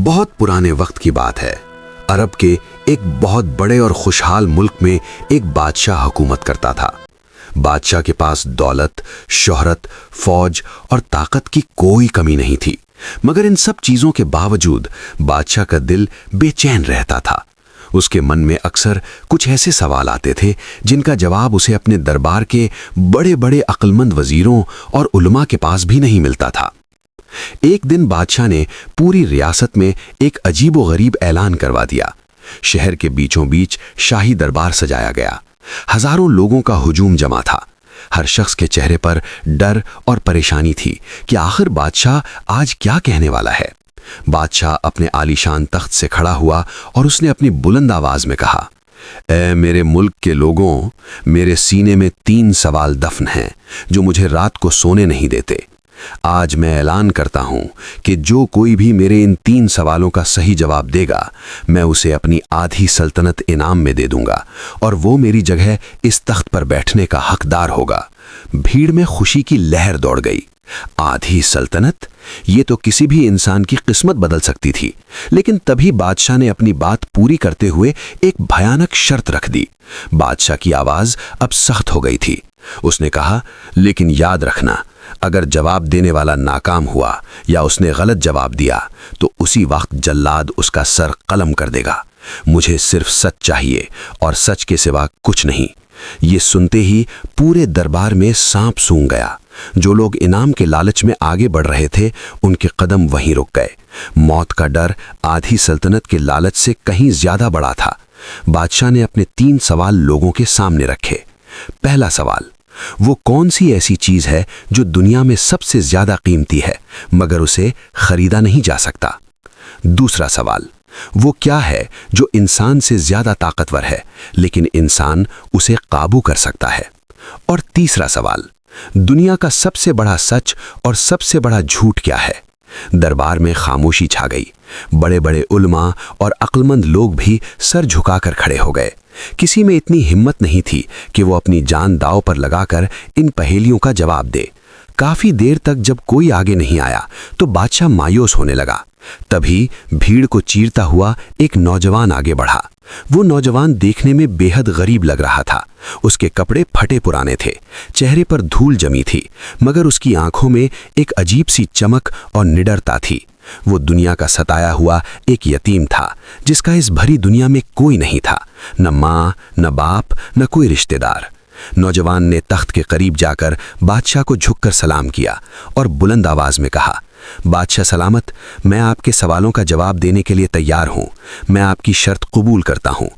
बहुत पुराने वक्त की बात है। अरब के एक बहुत बड़े और खुशहाल मुल्क में एक बादशाह हुकूमत करता था। बादशाह के पास दौलत, शोहरत, फौज और ताकत की कोई कमी नहीं थी, मगर इन सब चीजों के बावजूद बादशाह का दिल बेचैन रहता था। उसके मन में अक्सर कुछ ऐसे सवाल आते थे जिनका जवाब उसे अपने दरबार के बड़े बड़े अक्लमंद वजीरों और उलमा के पास भी नहीं मिलता था। एक दिन बादशाह ने पूरी रियासत में एक अजीबोगरीब ऐलान करवा दिया। शहर के बीचों बीच शाही दरबार सजाया गया। हजारों लोगों का हुजूम जमा था। हर शख्स के चेहरे पर डर और परेशानी थी कि आखिर बादशाह आज क्या कहने वाला है। बादशाह अपने आलीशान तख्त से खड़ा हुआ और उसने अपनी बुलंद आवाज में कहा, ऐ मेरे मुल्क के लोगों, मेरे सीने में 3 सवाल दफन हैं जो मुझे रात को सोने नहीं देते। आज मैं ऐलान करता हूं कि जो कोई भी मेरे इन 3 सवालों का सही जवाब देगा, मैं उसे अपनी आधी सल्तनत इनाम में दे दूंगा और वो मेरी जगह इस तख्त पर बैठने का हकदार होगा। भीड़ में खुशी की लहर दौड़ गई। आधी सल्तनत, ये तो किसी भी इंसान की किस्मत बदल सकती थी। लेकिन तभी बादशाह ने अपनी बात पूरी करते हुए एक भयानक शर्त रख दी। बादशाह की आवाज अब सख्त हो गई थी। उसने कहा, लेकिन याद रखना, अगर जवाब देने वाला नाकाम हुआ या उसने गलत जवाब दिया तो उसी वक्त जल्लाद उसका सर कलम कर देगा। मुझे सिर्फ सच चाहिए और सच के सिवा कुछ नहीं। ये सुनते ही पूरे दरबार में सांप सूंघ गया। जो लोग इनाम के लालच में आगे बढ़ रहे थे, उनके कदम वहीं रुक गए। मौत का डर आधी सल्तनत के लालच से कहीं ज्यादा बड़ा था। बादशाह ने अपने 3 सवाल लोगों के सामने रखे। पहला सवाल, वो कौन सी ऐसी चीज है जो दुनिया में सबसे ज्यादा कीमती है मगर उसे खरीदा नहीं जा सकता। दूसरा सवाल, वो क्या है जो इंसान से ज्यादा ताकतवर है लेकिन इंसान उसे काबू कर सकता है। और तीसरा सवाल, दुनिया का सबसे बड़ा सच और सबसे बड़ा झूठ क्या है। दरबार में खामोशी छा गई। बड़े बड़े उलमा और अक्लमंद लोग भी सर झुकाकर खड़े हो गए। किसी में इतनी हिम्मत नहीं थी कि वो अपनी जान दांव पर लगाकर इन पहेलियों का जवाब दे। काफी देर तक जब कोई आगे नहीं आया तो बादशाह मायूस होने लगा। तभी भीड़ को चीरता हुआ एक नौजवान आगे बढ़ा। वो नौजवान देखने में बेहद गरीब लग रहा था। उसके कपड़े फटे पुराने थे, चेहरे पर धूल जमी थी, मगर उसकी आंखों में एक अजीब सी चमक और निडरता थी। वो दुनिया का सताया हुआ एक यतीम था जिसका इस भरी दुनिया में कोई नहीं था, न माँ, न बाप, न कोई रिश्तेदार। नौजवान ने तख्त के करीब जाकर बादशाह को झुककर सलाम किया और बुलंद आवाज में कहा, बादशाह सलामत, मैं आपके सवालों का जवाब देने के लिए तैयार हूं। मैं आपकी शर्त कबूल करता हूं।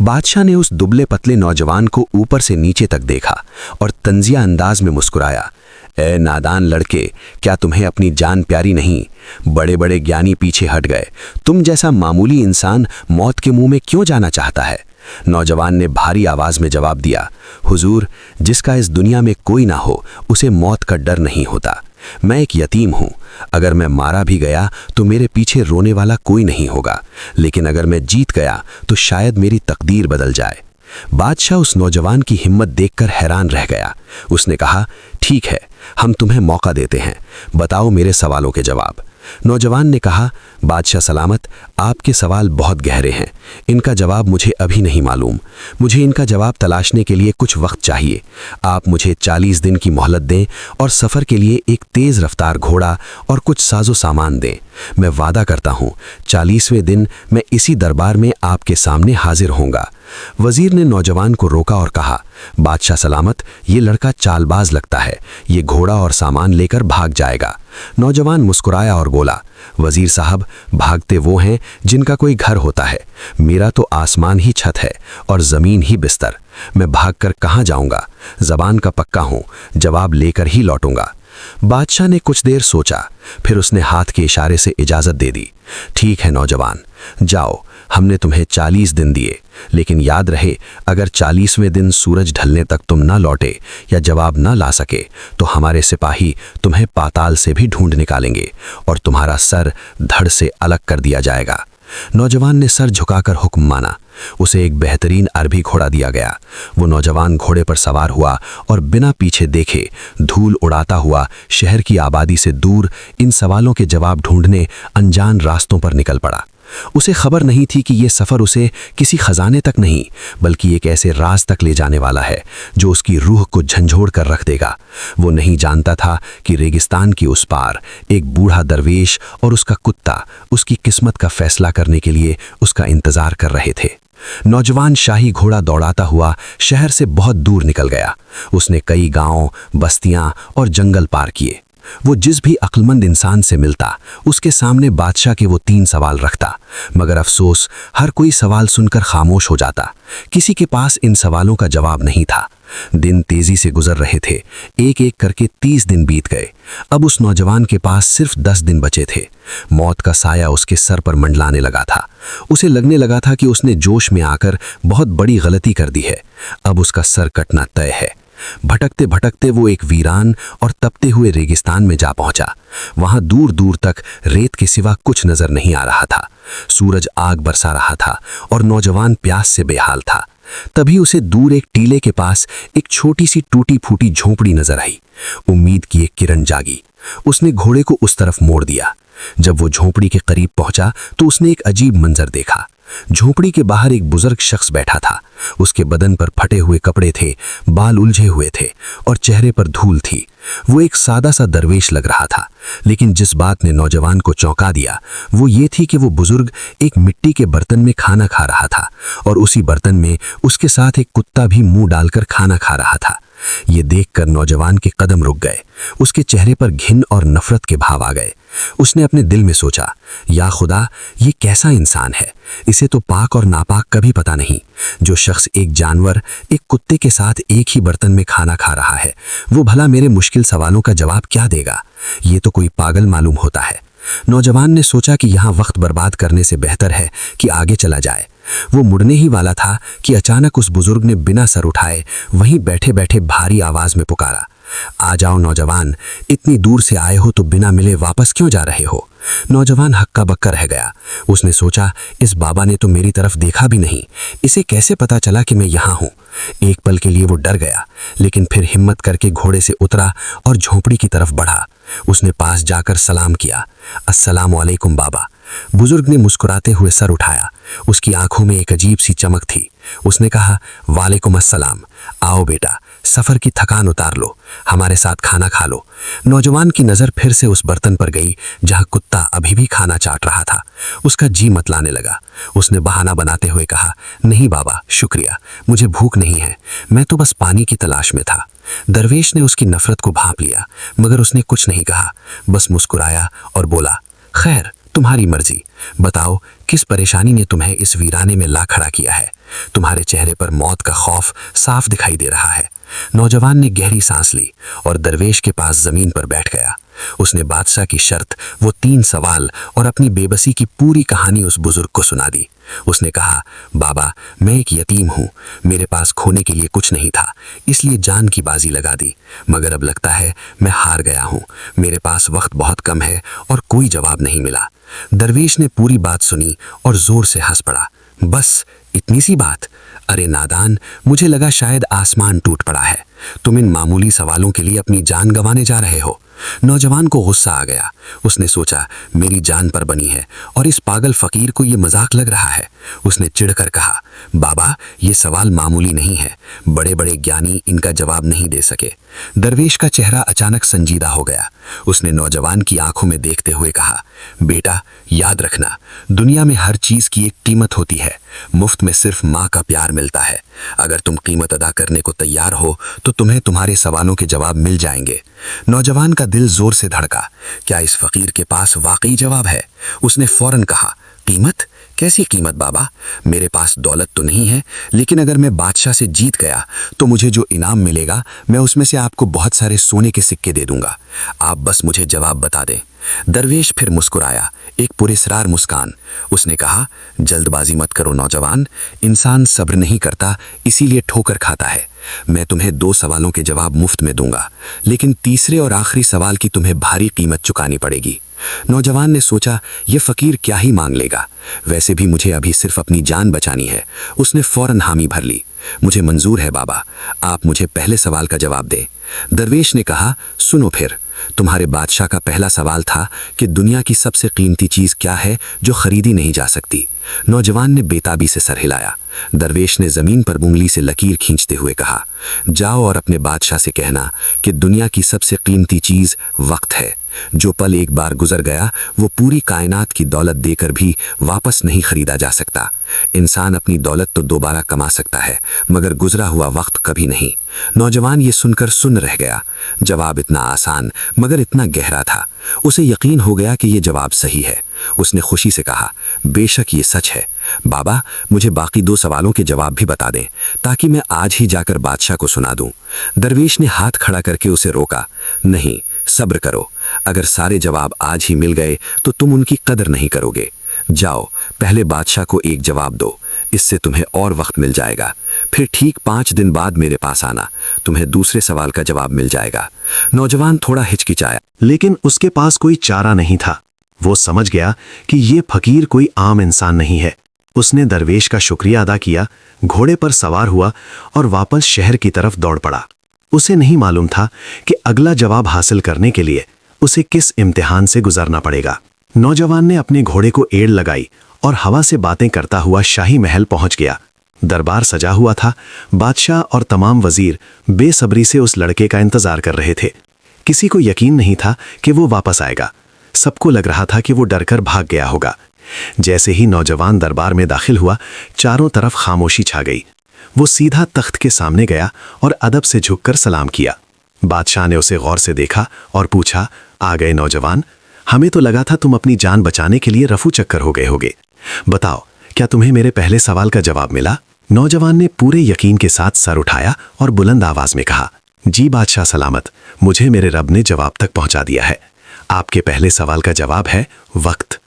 बादशाह ने उस दुबले पतले नौजवान को ऊपर से नीचे तक देखा और तंजिया अंदाज में मुस्कुराया। ए नादान लड़के, क्या तुम्हें अपनी जान प्यारी नहीं? बड़े बड़े ज्ञानी पीछे हट गए। तुम जैसा मामूली इंसान मौत के मुंह में क्यों जाना चाहता है? नौजवान ने भारी आवाज में जवाब दिया, हुजूर, जिसका इस दुनिया में कोई ना हो उसे मौत का डर नहीं होता। मैं एक यतीम हूं। अगर मैं मारा भी गया तो मेरे पीछे रोने वाला कोई नहीं होगा, लेकिन अगर मैं जीत गया तो शायद मेरी तकदीर बदल जाए। बादशाह उस नौजवान की हिम्मत देखकर हैरान रह गया। उसने कहा, ठीक है, हम तुम्हें मौका देते हैं, बताओ मेरे सवालों के जवाब। नौजवान ने कहा, बादशाह सलामत, आपके सवाल बहुत गहरे हैं। इनका जवाब मुझे अभी नहीं मालूम। मुझे इनका जवाब तलाशने के लिए कुछ वक्त चाहिए। आप मुझे 40 दिन की मोहलत दें और सफ़र के लिए एक तेज़ रफ्तार घोड़ा और कुछ साजो सामान दें। मैं वादा करता हूँ 40वें दिन मैं इसी दरबार में आपके सामने हाजिर होऊंगा। वजीर ने नौजवान को रोका और कहा, बादशाह सलामत, ये लड़का चालबाज लगता है। ये घोड़ा और सामान लेकर भाग जाएगा। नौजवान मुस्कुराया और बोला, वजीर साहब, भागते वो हैं जिनका कोई घर होता है। मेरा तो आसमान ही छत है और जमीन ही बिस्तर। मैं भागकर कहाँ जाऊंगा? जबान का पक्का हूं, जवाब लेकर ही लौटूंगा। बादशाह ने कुछ देर सोचा, फिर उसने हाथ के इशारे से इजाजत दे दी। ठीक है नौजवान, जाओ, हमने तुम्हें 40 दिन दिए, लेकिन याद रहे, अगर 40वें दिन सूरज ढलने तक तुम ना लौटे या जवाब ना ला सके तो हमारे सिपाही तुम्हें पाताल से भी ढूंढ निकालेंगे और तुम्हारा सर धड़ से अलग कर दिया जाएगा। नौजवान ने सर झुकाकर हुक्म माना। उसे एक बेहतरीन अरबी घोड़ा दिया गया। वो नौजवान घोड़े पर सवार हुआ और बिना पीछे देखे धूल उड़ाता हुआ शहर की आबादी से दूर इन सवालों के जवाब ढूंढने अनजान रास्तों पर निकल पड़ा। उसे खबर नहीं थी कि ये सफ़र उसे किसी खजाने तक नहीं बल्कि एक ऐसे राज तक ले जाने वाला है जो उसकी रूह को झंझोड़ कर रख देगा। वो नहीं जानता था कि रेगिस्तान की उस पार एक बूढ़ा दरवेश और उसका कुत्ता उसकी किस्मत का फैसला करने के लिए उसका इंतजार कर रहे थे। नौजवान शाही घोड़ा दौड़ाता हुआ शहर से बहुत दूर निकल गया। उसने कई गांव, बस्तियां और जंगल पार किए। वो जिस भी अक्लमंद इंसान से मिलता उसके सामने बादशाह के वो 3 सवाल रखता, मगर अफसोस हर कोई सवाल सुनकर खामोश हो जाता। किसी के पास इन सवालों का जवाब नहीं था। दिन तेजी से गुजर रहे थे। एक एक करके 30 दिन बीत गए। अब उस नौजवान के पास सिर्फ 10 दिन बचे थे। मौत का साया उसके सर पर मंडलाने लगा था। उसे लगने लगा था कि उसने जोश में आकर बहुत बड़ी गलती कर दी है। अब उसका सर कटना तय है। भटकते भटकते वो एक वीरान और तपते हुए रेगिस्तान में जा पहुंचा। वहां दूर दूर तक रेत के सिवा कुछ नजर नहीं आ रहा था। सूरज आग बरसा रहा था और नौजवान प्यास से बेहाल था। तभी उसे दूर एक टीले के पास एक छोटी सी टूटी फूटी झोंपड़ी नजर आई। उम्मीद की एक किरण जागी। उसने घोड़े को उस तरफ मोड़ दिया। जब वो झोंपड़ी के करीब पहुंचा तो उसने एक अजीब मंजर देखा। झोंपड़ी के बाहर एक बुजुर्ग शख्स बैठा था। उसके बदन पर फटे हुए कपड़े थे, बाल उलझे हुए थे और चेहरे पर धूल थी। वो एक सादा सा दरवेश लग रहा था, लेकिन जिस बात ने नौजवान को चौंका दिया वो ये थी कि वो बुजुर्ग एक मिट्टी के बर्तन में खाना खा रहा था और उसी बर्तन में उसके साथ एक कुत्ता भी मुंह डालकर खाना खा रहा था। ये देखकर नौजवान के कदम रुक गए। उसके चेहरे पर घिन और नफरत के भाव आ गए। उसने अपने दिल में सोचा, या खुदा, ये कैसा इंसान है? इसे तो पाक और नापाक कभी पता नहीं। जो शख्स एक जानवर, एक कुत्ते के साथ एक ही बर्तन में खाना खा रहा है, वो भला मेरे मुश्किल सवालों का जवाब क्या देगा? ये तो कोई पागल मालूम होता है। नौजवान ने सोचा कि यहाँ वक्त बर्बाद करने से बेहतर है कि आगे चला जाए। वो मुड़ने ही वाला था कि अचानक उस बुजुर्ग ने बिना सर उठाए वहीं बैठे बैठे भारी आवाज में पुकारा, आ जाओ नौजवान, इतनी दूर से आए हो तो बिना मिले वापस क्यों जा रहे हो? नौजवान हक्का बक्का रह गया। उसने सोचा, इस बाबा ने तो मेरी तरफ देखा भी नहीं, इसे कैसे पता चला कि मैं यहाँ हूँ? एक पल के लिए वो डर गया, लेकिन फिर हिम्मत करके घोड़े से उतरा और झोंपड़ी की तरफ बढ़ा। उसने पास जाकर सलाम किया, अस्सलामु अलैकुम बाबा। बुजुर्ग ने मुस्कुराते हुए सर उठाया। उसकी आंखों में एक अजीब सी चमक थी। उसने कहा, वालेकुम अस्सलाम। आओ बेटा, सफर की थकान उतार लो, हमारे साथ खाना खा लो। नौजवान की नजर फिर से उस बर्तन पर गई जहां कुत्ता अभी भी खाना चाट रहा था। उसका जी मतलाने लगा। उसने बहाना बनाते हुए कहा, नहीं बाबा, शुक्रिया, मुझे भूख नहीं है, मैं तो बस पानी की तलाश में था। दरवेश ने उसकी नफरत को भांप लिया, मगर उसने कुछ नहीं कहा, बस मुस्कुराया और बोला, खैर, तुम्हारी मर्जी, बताओ किस परेशानी ने तुम्हें इस वीराने में ला खड़ा किया है? तुम्हारे चेहरे पर मौत का खौफ साफ दिखाई दे रहा है। नौजवान ने गहरी सांस ली और दरवेश के पास जमीन पर बैठ गया। उसने बादशाह की शर्त, वो 3 सवाल और अपनी बेबसी की पूरी कहानी उस बुजुर्ग को सुना दी। उसने कहा, बाबा, मैं एक यतीम हूँ, मेरे पास खोने के लिए कुछ नहीं था, इसलिए जान की बाजी लगा दी, मगर अब लगता है मैं हार गया हूँ। मेरे पास वक्त बहुत कम है और कोई जवाब नहीं मिला। दरवेश ने पूरी बात सुनी और जोर से हंस पड़ा। बस इतनी सी बात? अरे नादान, मुझे लगा शायद आसमान टूट पड़ा है। तुम इन मामूली सवालों के लिए अपनी जान गंवाने जा रहे हो। नौजवान को गुस्सा आ गया। उसने सोचा, मेरी जान पर बनी है और इस पागल फकीर को ये मजाक लग रहा है। उसने चिढ़कर कहा, बाबा, ये सवाल मामूली नहीं है, बड़े बड़े ज्ञानी इनका जवाब नहीं दे सके। दरवेश का चेहरा अचानक संजीदा हो गया। उसने नौजवान की आंखों में देखते हुए कहा, बेटा, याद रखना, दुनिया में हर चीज की एक कीमत होती है, मुफ्त में सिर्फ माँ का प्यार मिलता है। अगर तुम कीमत अदा करने को तैयार हो तो तुम्हें तुम्हारे सवालों के जवाब मिल जाएंगे। नौजवान का दिल जोर से धड़का। क्या इस फकीर के पास वाकई जवाब है? उसने फौरन कहा, कीमत? कैसी कीमत बाबा? मेरे पास दौलत तो नहीं है, लेकिन अगर मैं बादशाह से जीत गया तो मुझे जो इनाम मिलेगा मैं उसमें से आपको बहुत सारे सोने के सिक्के दे दूंगा। आप बस मुझे जवाब बता दें। दरवेश फिर मुस्कुराया, एक पुरस्कार मुस्कान। उसने कहा, जल्दबाजी मत करो नौजवान, इंसान सब्र नहीं करता, इसीलिए ठोकर खाता है। मैं तुम्हें 2 सवालों के जवाब मुफ्त में दूंगा, लेकिन तीसरे और आखिरी सवाल की तुम्हें भारी कीमत चुकानी पड़ेगी। नौजवान ने सोचा, ये फकीर क्या ही मांग लेगा, वैसे भी मुझे अभी सिर्फ अपनी जान बचानी है। उसने फौरन हामी भर ली। मुझे मंजूर है बाबा, आप मुझे पहले सवाल का जवाब दें। दरवेश ने कहा, सुनो फिर, तुम्हारे बादशाह का पहला सवाल था कि दुनिया की सबसे कीमती चीज क्या है जो खरीदी नहीं जा सकती। नौजवान ने बेताबी से सर हिलाया। दरवेश ने जमीन पर उंगली से लकीर खींचते हुए कहा, जाओ और अपने बादशाह से कहना कि दुनिया की सबसे कीमती चीज वक्त है। जो पल एक बार गुजर गया वो पूरी कायनात की दौलत देकर भी वापस नहीं खरीदा जा सकता। इंसान अपनी दौलत तो दोबारा कमा सकता है, मगर गुजरा हुआ वक्त कभी नहीं। नौजवान ये सुनकर सुन्न रह गया। जवाब इतना आसान मगर इतना गहरा था। उसे यकीन हो गया कि ये जवाब सही है। उसने खुशी से कहा, बेशक ये सच है। बाबा, मुझे बाकी 2 सवालों के जवाब भी बता दें ताकि मैं आज ही जाकर बादशाह को सुना दूं। दरवेश ने हाथ खड़ा करके उसे रोका। नहीं, सब्र करो। अगर सारे जवाब आज ही मिल गए तो तुम उनकी कदर नहीं करोगे। जाओ, पहले बादशाह को एक जवाब दो, इससे तुम्हें और वक्त मिल जाएगा। फिर ठीक 5 दिन बाद मेरे पास आना, तुम्हें दूसरे सवाल का जवाब मिल जाएगा। नौजवान थोड़ा हिचकिचाया, लेकिन उसके पास कोई चारा नहीं था। वो समझ गया कि ये फकीर कोई आम इंसान नहीं है। उसने दरवेश का शुक्रिया अदा किया, घोड़े पर सवार हुआ और वापस शहर की तरफ दौड़ पड़ा। उसे नहीं मालूम था कि अगला जवाब हासिल करने के लिए उसे किस इम्तिहान से गुजरना पड़ेगा। नौजवान ने अपने घोड़े को एड़ लगाई और हवा से बातें करता हुआ शाही महल पहुंच गया। दरबार सजा हुआ था। बादशाह और तमाम वजीर बेसब्री से उस लड़के का इंतजार कर रहे थे। किसी को यकीन नहीं था कि वो वापस आएगा। सबको लग रहा था कि वो डरकर भाग गया होगा। जैसे ही नौजवान दरबार में दाखिल हुआ, चारों तरफ खामोशी छा गई। वो सीधा तख्त के सामने गया और अदब से झुककर सलाम किया। बादशाह ने उसे गौर से देखा और पूछा, आ गए नौजवान? हमें तो लगा था तुम अपनी जान बचाने के लिए रफू चक्कर हो गए होगे। बताओ, क्या तुम्हें मेरे पहले सवाल का जवाब मिला? नौजवान ने पूरे यकीन के साथ सर उठाया और बुलंद आवाज में कहा, जी बादशाह सलामत, मुझे मेरे रब ने जवाब तक पहुंचा दिया है। आपके पहले सवाल का जवाब है वक्त।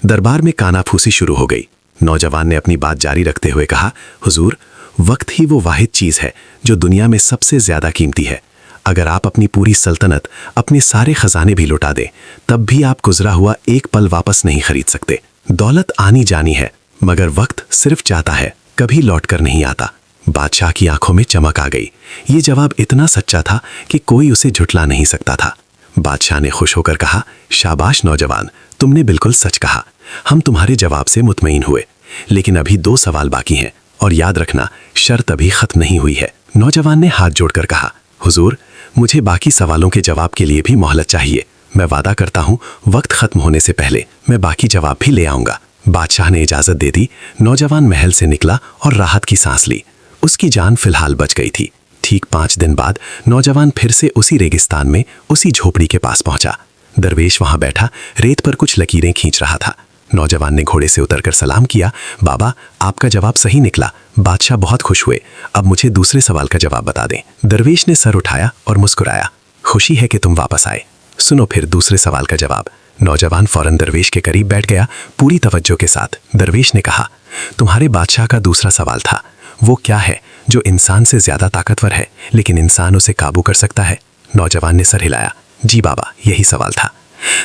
दरबार में कानाफूसी शुरू हो गई। नौजवान ने अपनी बात जारी रखते हुए कहा, हुजूर, वक्त ही वो वाहिद चीज है जो दुनिया में सबसे ज्यादा कीमती है। अगर आप अपनी पूरी सल्तनत, अपने सारे खजाने भी लुटा दें, तब भी आप गुजरा हुआ एक पल वापस नहीं खरीद सकते। दौलत आनी जानी है, मगर वक्त सिर्फ जाता है, कभी लौट कर नहीं आता। बादशाह की आंखों में चमक आ गई। ये जवाब इतना सच्चा था कि कोई उसे झुठला नहीं सकता था। बादशाह ने खुश होकर कहा, शाबाश नौजवान, तुमने बिल्कुल सच कहा। हम तुम्हारे जवाब से मुतमईन हुए, लेकिन अभी 2 सवाल बाकी हैं और याद रखना, शर्त अभी खत्म नहीं हुई है। नौजवान ने हाथ जोड़कर कहा, हुजूर, मुझे बाकी सवालों के जवाब के लिए भी मोहलत चाहिए। मैं वादा करता हूँ वक्त खत्म होने से पहले मैं बाकी जवाब भी ले आऊंगा। बादशाह ने इजाजत दे दी। नौजवान महल से निकला और राहत की सांस ली। उसकी जान फिलहाल बच गई थी। ठीक 5 दिन बाद नौजवान फिर से उसी रेगिस्तान में उसी झोपड़ी के पास पहुंचा। दरवेश वहां बैठा रेत पर कुछ लकीरें खींच रहा था। नौजवान ने घोड़े से उतरकर सलाम किया, बाबा, आपका जवाब सही निकला। बादशाह बहुत खुश हुए। अब मुझे दूसरे सवाल का जवाब बता दें। दरवेश ने सर उठाया और मुस्कुराया, खुशी है कि तुम वापस आए। सुनो फिर दूसरे सवाल का जवाब। नौजवान फौरन दरवेश के करीब बैठ गया, पूरी तवज्जो के साथ। दरवेश ने कहा, तुम्हारे बादशाह का दूसरा सवाल था, वो क्या है जो इंसान से ज्यादा ताकतवर है लेकिन इंसान उसे काबू कर सकता है? नौजवान ने सर हिलाया, जी बाबा, यही सवाल था।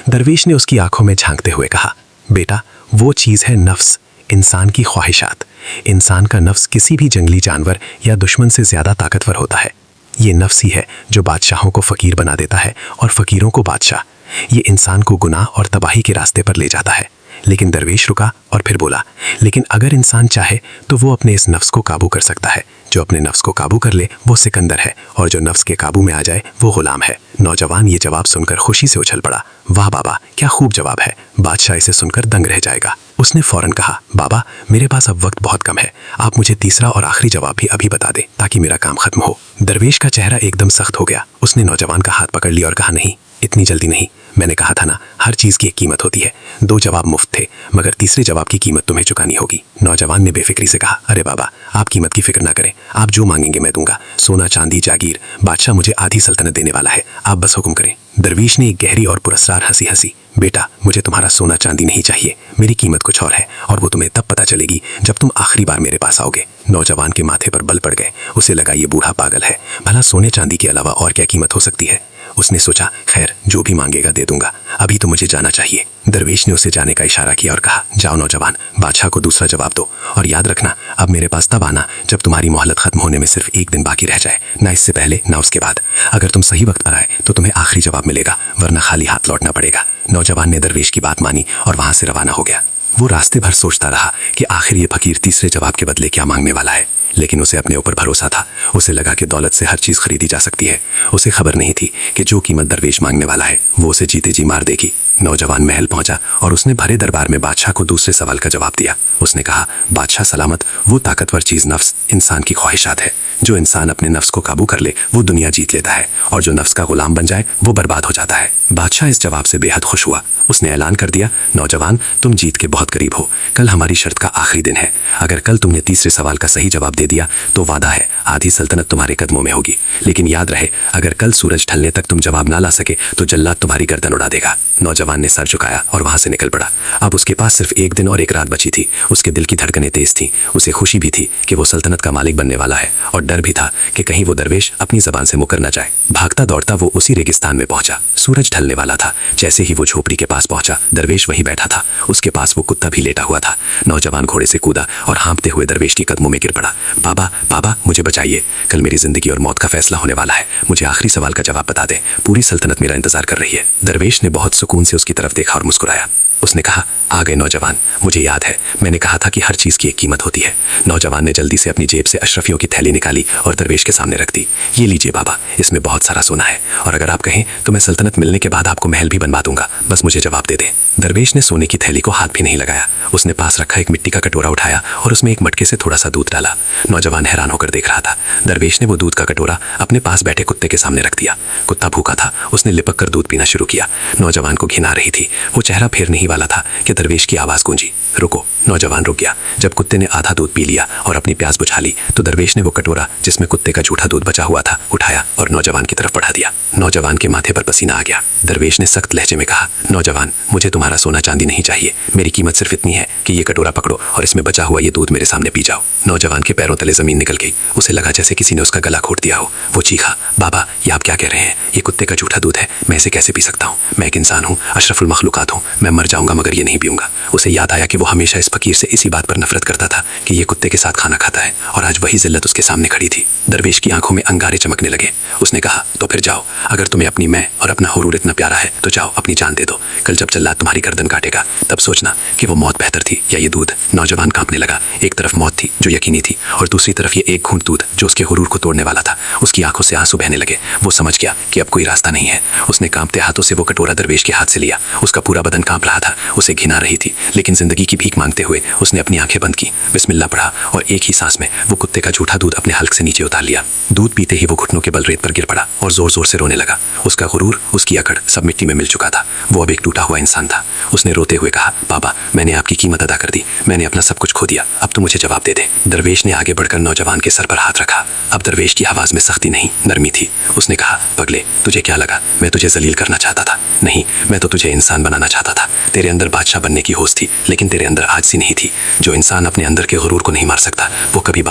दरवेश ने उसकी आंखों में झांकते हुए कहा, बेटा, वो चीज है नफ्स, इंसान की ख्वाहिशात। इंसान का नफ्स किसी भी जंगली जानवर या दुश्मन से ज्यादा ताकतवर होता है। ये नफ्स ही है जो बादशाहों को फकीर बना देता है और फकीरों को बादशाह। ये इंसान को गुनाह और तबाही के रास्ते पर ले जाता है। लेकिन दरवेश रुका और फिर बोला, लेकिन अगर इंसान चाहे तो वो अपने इस नफ्स को काबू कर सकता है। जो अपने नफ्स को काबू कर ले वो सिकंदर है, और जो नफ्स के काबू में आ जाए वो गुलाम है। नौजवान ये जवाब सुनकर खुशी से उछल पड़ा। वाह बाबा, क्या खूब जवाब है। बादशाह इसे सुनकर दंग रह जाएगा। उसने फौरन कहा, बाबा, मेरे पास अब वक्त बहुत कम है, आप मुझे तीसरा और आखिरी जवाब भी अभी बता दें ताकि मेरा काम खत्म हो। दरवेश का चेहरा एकदम सख्त हो गया। उसने नौजवान का हाथ पकड़ लिया और कहा, नहीं, इतनी जल्दी नहीं। मैंने कहा था ना, हर चीज की एक कीमत होती है। 2 जवाब मुफ्त थे, मगर तीसरे जवाब की कीमत तुम्हें चुकानी होगी। नौजवान ने बेफिक्री से कहा, अरे बाबा, आप कीमत की फिक्र ना करें, आप जो मांगेंगे मैं दूंगा। सोना, चांदी, जागीर, बादशाह मुझे आधी सल्तनत देने वाला है, आप बस हुक्म करें। दरवेश ने एक गहरी और पुरस्कार हंसी हंसी, बेटा, मुझे तुम्हारा सोना चांदी नहीं चाहिए, मेरी कीमत कुछ और है, और वो तुम्हें तब पता चलेगी जब तुम आखिरी बार मेरे पास आओगे। नौजवान के माथे पर बल पड़ गए। उसे लगा ये बूढ़ा पागल है, भला सोने चांदी के अलावा और क्या कीमत हो सकती है। उसने सोचा, खैर जो भी मांगेगा दे दूंगा, अभी तो मुझे जाना चाहिए। दरवेश ने उसे जाने का इशारा किया और कहा, जाओ नौजवान, बादशाह को दूसरा जवाब दो, और याद रखना अब मेरे पास तब आना जब तुम्हारी मोहलत खत्म होने में सिर्फ एक दिन बाकी रह जाए, ना इससे पहले ना उसके बाद। अगर तुम सही वक्त पर आए तो तुम्हें आखिरी जवाब मिलेगा, वरना खाली हाथ लौटना पड़ेगा। नौजवान ने दरवेश की बात मानी और वहां से रवाना हो गया। वो रास्ते भर सोचता रहा कि आखिर ये फकीर तीसरे जवाब के बदले क्या मांगने वाला है, लेकिन उसे अपने ऊपर भरोसा था। उसे लगा कि दौलत से हर चीज खरीदी जा सकती है। उसे खबर नहीं थी कि जो कीमत दरवेश मांगने वाला है वो उसे जीते जी मार देगी। नौजवान महल पहुंचा और उसने भरे दरबार में बादशाह को दूसरे सवाल का जवाब दिया। उसने कहा, बादशाह सलामत, वो ताकतवर चीज नफ्स इंसान की ख्वाहिशात है। जो इंसान अपने नफ्स को काबू कर ले वो दुनिया जीत लेता है, और जो नफ्स का गुलाम बन जाए वो बर्बाद हो जाता है। बादशाह इस जवाब से बेहद खुश हुआ। उसने ऐलान कर दिया, नौजवान तुम जीत के बहुत करीब हो। कल हमारी शर्त का आखिरी दिन है। अगर कल तुमने तीसरे सवाल का सही जवाब दे दिया तो वादा है आधी सल्तनत तुम्हारे कदमों में होगी। लेकिन याद रहे, अगर कल सूरज ढलने तक तुम जवाब ना ला सके तो जल्लाद तुम्हारी गर्दन उड़ा देगा। नौजवान ने सर झुकाया और वहां से निकल पड़ा। अब उसके पास सिर्फ एक दिन और एक रात बची थी। उसके दिल की धड़कनें तेज थीं। उसे खुशी भी थी कि वो सल्तनत का मालिक बनने वाला है, और डर भी था कि कहीं वो दरवेश अपनी जबान से मुकर न जाए। भागता दौड़ता वो उसी रेगिस्तान में पहुंचा। सूरज ढलने वाला था। जैसे ही वो झोपड़ी के पास पहुंचा, दरवेश वहीं बैठा था। उसके पास वो कुत्ता भी लेटा हुआ था। नौजवान घोड़े से कूदा और हाँफते हुए दरवेश के कदमों में गिर पड़ा। बाबा बाबा, मुझे बचाइए। कल मेरी जिंदगी और मौत का फैसला होने वाला है। मुझे आखिरी सवाल का जवाब बता दे। पूरी सल्तनत मेरा इंतजार कर रही है। दरवेश ने बहुत सुकून से उसकी तरफ देखा और मुस्कुराया। उसने कहा, आ गए नौजवान, मुझे याद है मैंने कहा था कि हर चीज की एक कीमत होती है। नौजवान ने जल्दी से अपनी जेब से अशरफियों की थैली निकाली और दरवेश के सामने रख दी। ये लीजिए बाबा, इसमें बहुत सारा सोना है, और अगर आप कहें तो मैं सल्तनत मिलने के बाद आपको महल भी बनवा दूंगा, बस मुझे जवाब दे दे। दरवेश ने सोने की थैली को हाथ भी नहीं लगाया। उसने पास रखा एक मिट्टी का कटोरा उठाया और उसमें एक मटके से थोड़ा सा दूध डाला। नौजवान हैरान होकर देख रहा था। दरवेश ने वो दूध का कटोरा अपने पास बैठे कुत्ते के सामने रख दिया। कुत्ता भूखा था। उसने लिपक कर दूध पीना शुरू किया। नौजवान को घिन आ रही थी। वो चेहरा फेरने ही वाला था कि दरवेश की आवाज गूंजी, रुको। नौजवान रुक गया। जब कुत्ते ने आधा दूध पी लिया और अपनी प्यास बुझा ली तो दरवेश ने वो कटोरा जिसमें कुत्ते का झूठा दूध बचा हुआ था उठाया और नौजवान की तरफ बढ़ा दिया। नौजवान के माथे पर पसीना आ गया। दरवेश ने सख्त लहजे में कहा, नौजवान, मुझे तुम्हारा सोना चांदी नहीं चाहिए। मेरी कीमत सिर्फ इतनी है कि ये कटोरा पकड़ो और इसमें बचा हुआ ये दूध मेरे सामने पी जाओ। नौजवान के पैरों तले जमीन निकल गई। उसे लगा जैसे किसी ने उसका गला घोट दिया हो। वो चीखा, बाबा ये आप क्या कह रहे हैं? ये कुत्ते का झूठा दूध है, मैं इसे कैसे पी सकता हूँ? मैं एक इंसान हूँ, अशरफुल मखलूकात हूँ, मैं मर जाऊंगा मगर ये नहीं पीऊंगा। उसे याद आया कि वो हमेशा इस फकीर से इसी बात पर नफरत करता था कि ये कुत्ते के साथ खाना खाता है, और आज वही जिल्लत उसके सामने खड़ी थी। दरवेश की आंखों में अंगारे चमकने लगे। उसने कहा, तो फिर जाओ, अगर तुम्हें अपनी मैं और अपना हुरूर इतना प्यारा है तो जाओ अपनी जान दे दो। कल जब जल्लाद तुम्हारी गर्दन काटेगा तब सोचना कि वो मौत बेहतर थी या ये दूध। नौजवान कांपने लगा। एक तरफ मौत थी जो यकीनी थी, और दूसरी तरफ ये एक घूंट दूध जो उसके हुरूर को तोड़ने वाला था। उसकी आंखों से आंसू बहने लगे। वो समझ गया कि अब कोई रास्ता नहीं है। उसने कांपते हाथों से वो कटोरा दरवेश के हाथ से लिया। उसका पूरा बदन कांप रहा था। उसे घिन आ रही थी, लेकिन जिंदगी की भीख मांगते हुए उसने अपनी आंखें बंद की, बिस्मिल्लाह पढ़ा, और एक ही सांस में वो कुत्ते का झूठा दूध अपने हल्क से नीचे उतार लिया। दूध पीते ही वो घुटनों के बल रेत पर गिर पड़ा और जोर जोर से रोने लगा। उसका गुरूर, उसकी अकड़ सब मिट्टी में मिल चुका था। वो अब एक टूटा हुआ इंसान था। उसने रोते हुए कहा, बाबा मैंने आपकी कीमत अदा कर दी, मैंने अपना सब कुछ खो दिया, अब तो मुझे जवाब दे दे। दरवेश ने आगे बढ़कर नौजवान के सर पर हाथ रखा। अब दरवेश की आवाज में सख्ती नहीं, नरमी थी। उसने कहा, पगले, तुझे क्या लगा मैं तुझे जलील करना चाहता था? नहीं, मैं तो तुझे इंसान बनाना चाहता था। तेरे अंदर बादशाह बनने की होश थी, लेकिन तेरे अंदर आजिज़ी नहीं थी। जो इंसान अपने अंदर के गुरूर को नहीं मार सकता वो कभी